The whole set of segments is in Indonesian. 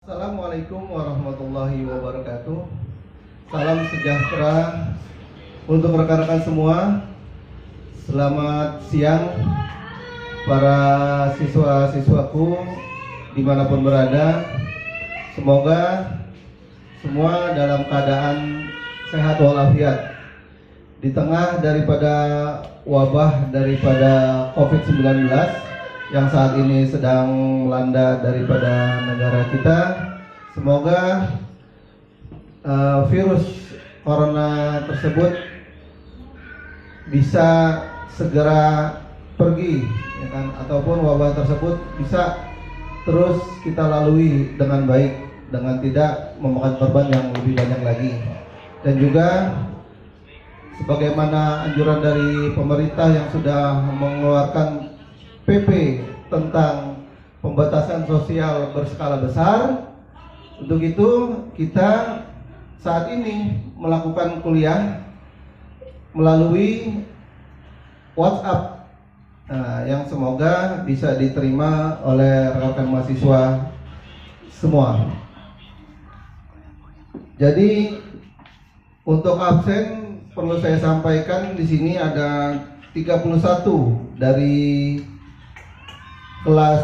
Assalamualaikum warahmatullahi wabarakatuh. Salam sejahtera untuk rekan-rekan semua. Selamat siang para siswa-siswaku dimanapun berada. Semoga semua dalam keadaan sehat walafiat di tengah daripada wabah daripada COVID-19 yang saat ini sedang melanda daripada negara kita. Semoga virus corona tersebut bisa segera pergi, ya kan? Ataupun wabah tersebut bisa terus kita lalui dengan baik, dengan tidak memakan korban yang lebih banyak lagi. Dan juga sebagaimana anjuran dari pemerintah yang sudah mengeluarkan PP tentang pembatasan sosial berskala besar. Untuk itu kita saat ini melakukan kuliah melalui WhatsApp, yang semoga bisa diterima oleh rekan mahasiswa semua. Jadi untuk absen perlu saya sampaikan di sini ada 31 dari kelas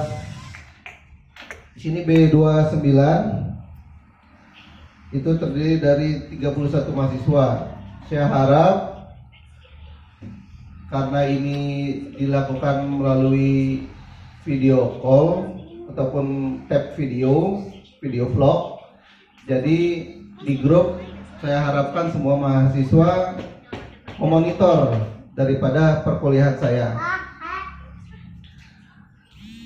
di sini B29, itu terdiri dari 31 mahasiswa. Saya harap karena ini dilakukan melalui video call ataupun tab video vlog, jadi di grup saya harapkan semua mahasiswa memonitor daripada perkuliahan saya.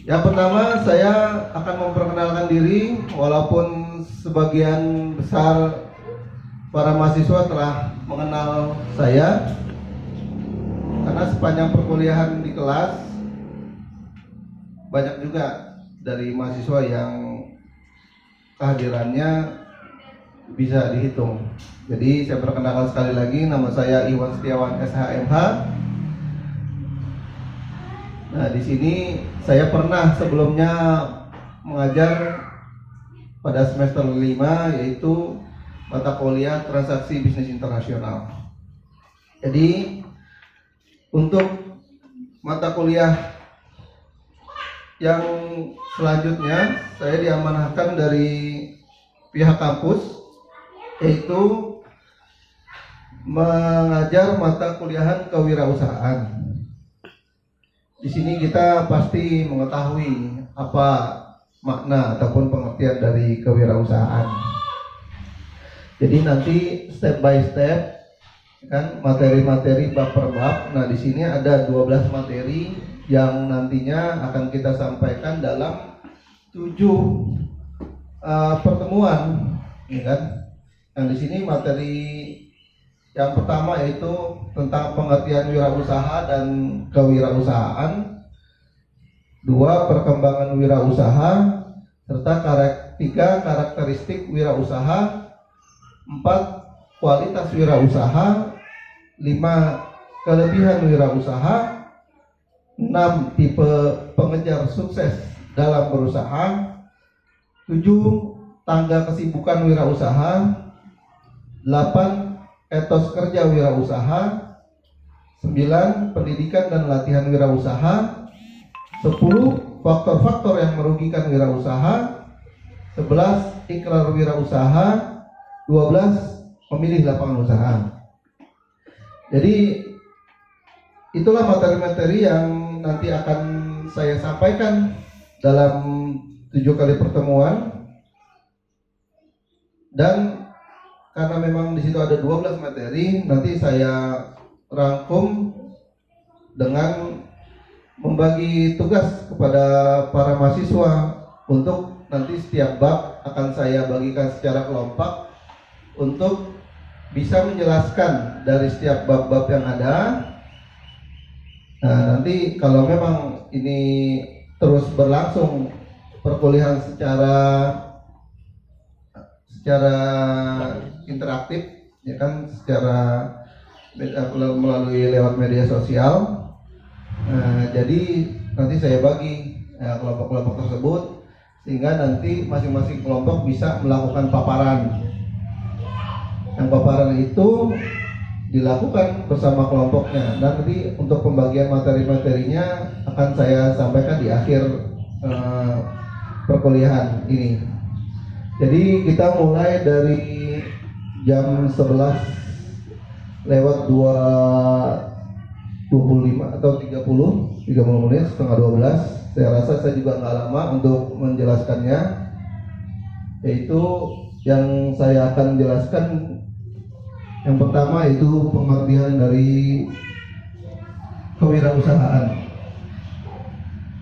Yang pertama, saya akan memperkenalkan diri, walaupun sebagian besar para mahasiswa telah mengenal saya, karena sepanjang perkuliahan di kelas banyak juga dari mahasiswa yang kehadirannya bisa dihitung. Jadi saya perkenalkan sekali lagi, nama saya Iwan Setiawan SHMH. Nah, di sini saya pernah sebelumnya mengajar pada semester 5, yaitu mata kuliah transaksi bisnis internasional. Jadi untuk mata kuliah yang selanjutnya saya diamanahkan dari pihak kampus, yaitu mengajar mata kuliahan kewirausahaan. Di sini kita pasti mengetahui apa makna ataupun pengertian dari kewirausahaan. Jadi nanti step by step, kan, materi-materi bab per bab. Nah, di sini ada 12 materi yang nantinya akan kita sampaikan dalam 7 pertemuan, ya kan? Yang di sini materi yang pertama yaitu tentang pengertian wirausaha dan kewirausahaan, 2 perkembangan wirausaha, serta 3 karakteristik wirausaha, 4 kualitas wirausaha, 5 kelebihan wirausaha, 6 tipe pengejar sukses dalam berusaha, 7 tangga kesibukan wirausaha, 8 etos kerja wirausaha, 9 pendidikan dan latihan wirausaha, 10 faktor-faktor yang merugikan wirausaha, 11 ikrar wirausaha, 12 memilih lapangan usaha. Jadi itulah materi-materi yang nanti akan saya sampaikan dalam 7 kali pertemuan. Dan karena memang di situ ada 12 materi, nanti saya rangkum dengan membagi tugas kepada para mahasiswa untuk nanti setiap bab akan saya bagikan secara kelompok untuk bisa menjelaskan dari setiap bab-bab yang ada. Nah, nanti kalau memang ini terus berlangsung perkuliahan secara interaktif, ya kan, secara melalui lewat media sosial. Jadi nanti saya bagi kelompok-kelompok tersebut sehingga nanti masing-masing kelompok bisa melakukan paparan. Yang paparan itu dilakukan bersama kelompoknya, dan nanti untuk pembagian materi-materinya akan saya sampaikan di akhir perkuliahan ini. Jadi kita mulai dari jam 11 lewat 25 atau 30 menit, setengah 12. Saya rasa saya juga nggak lama untuk menjelaskannya, yaitu yang saya akan jelaskan yang pertama itu pengertian dari kewirausahaan.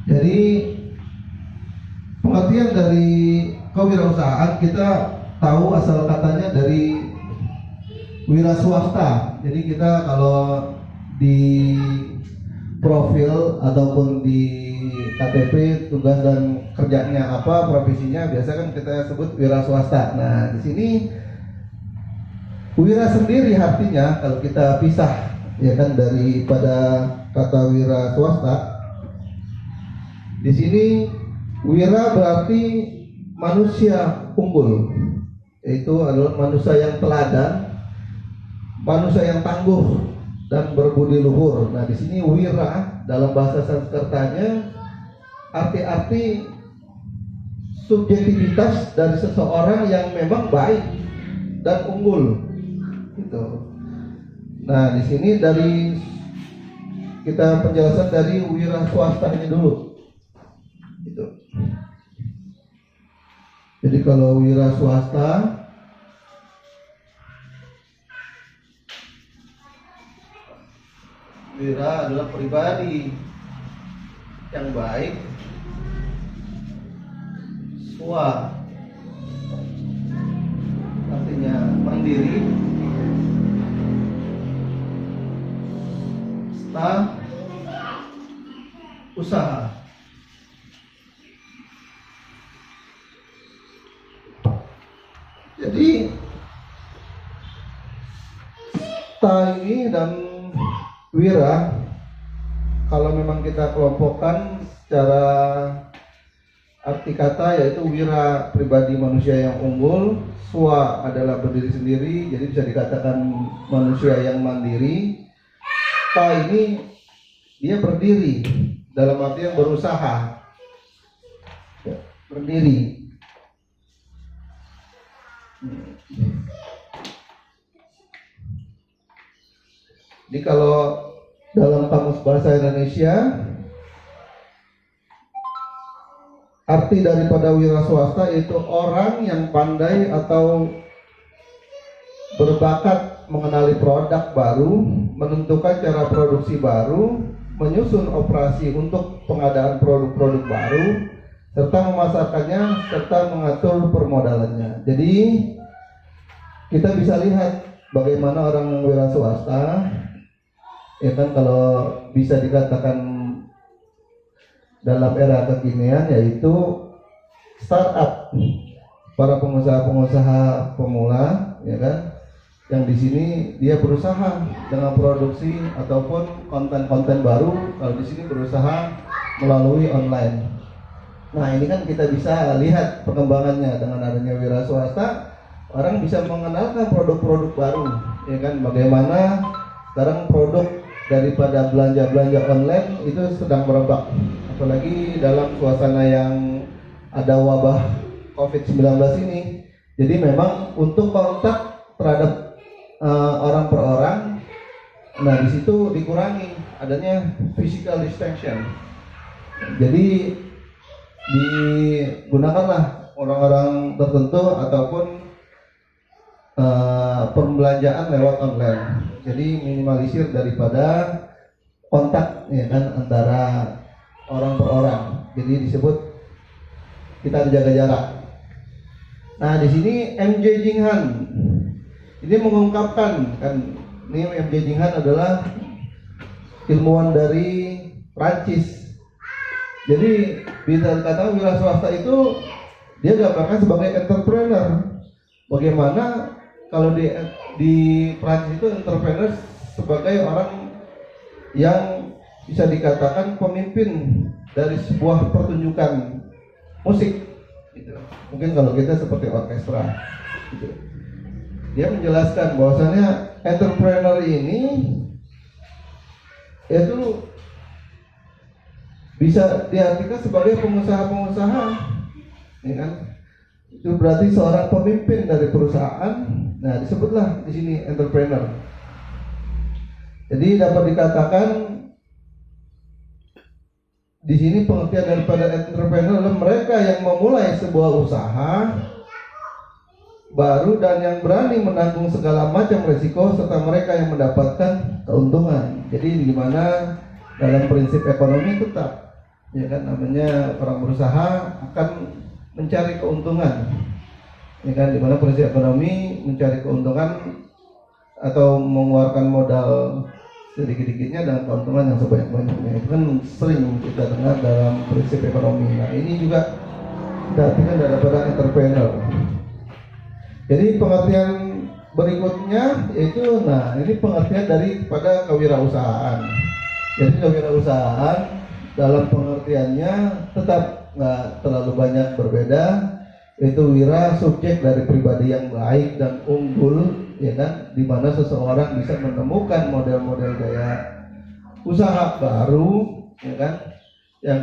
Jadi pengertian dari kewirausahaan kita tahu asal katanya dari wira swasta. Jadi kita kalau di profil ataupun di KTP tugas dan kerjanya apa, profesinya biasa kan kita sebut wira swasta. Nah, di sini wira sendiri artinya kalau kita pisah ya kan daripada kata wira swasta. Di sini wira berarti manusia unggul, yaitu adalah manusia yang teladan, manusia yang tangguh dan berbudi luhur. Nah, di sini wira dalam bahasa Sanskertanya arti-arti subjektivitas dari seseorang yang memang baik dan unggul. Gitu. Nah, di sini dari kita penjelasan dari wira swasta ini dulu. Gitu. Jadi kalau wira swasta wira adalah pribadi yang baik, swa artinya mandiri, sta usaha. Jadi sta ini dan wira kalau memang kita kelompokkan secara arti kata, yaitu wira pribadi manusia yang unggul, swa adalah berdiri sendiri, jadi bisa dikatakan manusia yang mandiri. Ta ini dia berdiri dalam arti yang berusaha, ya, berdiri. Jadi kalau dalam kamus bahasa Indonesia arti daripada wira swasta yaitu orang yang pandai atau berbakat mengenali produk baru, menentukan cara produksi baru, menyusun operasi untuk pengadaan produk-produk baru, serta memasarkannya, serta mengatur permodalannya. Jadi kita bisa lihat bagaimana orang wira swasta, ya kan, kalau bisa dikatakan dalam era kekinian yaitu startup, para pengusaha-pengusaha pemula, ya kan, yang di sini dia berusaha dengan produksi ataupun konten-konten baru. Kalau di sini berusaha melalui online. Nah, ini kan kita bisa lihat perkembangannya dengan adanya wira swasta, orang bisa mengenalkan produk-produk baru, ya kan, bagaimana sekarang produk daripada belanja-belanja online itu sedang merebak, apalagi dalam suasana yang ada wabah COVID-19 ini. Jadi memang untuk kontak terhadap orang per orang, nah di situ dikurangi adanya physical distancing. Jadi digunakanlah orang-orang tertentu ataupun pembelanjaan lewat online. Jadi minimalisir daripada kontak, ya kan, antara orang per orang. Jadi disebut kita jaga jarak. Nah, di sini MJ Jinghan ini mengungkapkan, kan, ini MJ Jinghan adalah ilmuwan dari Prancis. Jadi bisa kata wira swasta itu dia gambarkan sebagai entrepreneur. Bagaimana kalau di Prancis itu entrepreneur sebagai orang yang bisa dikatakan pemimpin dari sebuah pertunjukan musik. gitu. Mungkin kalau kita seperti orkestra gitu. Dia menjelaskan bahwasannya entrepreneur ini itu bisa diartikan sebagai pengusaha-pengusaha, ya kan? Itu berarti seorang pemimpin dari perusahaan. Nah, disebutlah di sini entrepreneur. Jadi dapat dikatakan di sini pengertian daripada entrepreneur adalah mereka yang memulai sebuah usaha baru dan yang berani menanggung segala macam resiko serta mereka yang mendapatkan keuntungan. Jadi di mana dalam prinsip ekonomi tetap, ya kan, namanya orang berusaha akan mencari keuntungan, ya kan, di mana prinsip ekonomi mencari keuntungan atau mengeluarkan modal sedikit-sedikitnya dan keuntungan yang sebanyak-banyaknya. Itu kan sering kita dengar dalam prinsip ekonomi. Nah, ini juga kita artikan daripada entrepreneur. Jadi pengertian berikutnya yaitu, nah ini pengertian daripada kewirausahaan. Jadi kewirausahaan dalam pengertiannya tetap nggak terlalu banyak berbeda. Itu wira subjek dari pribadi yang baik dan unggul, ya kan, di mana seseorang bisa menemukan model-model gaya usaha baru, ya kan, yang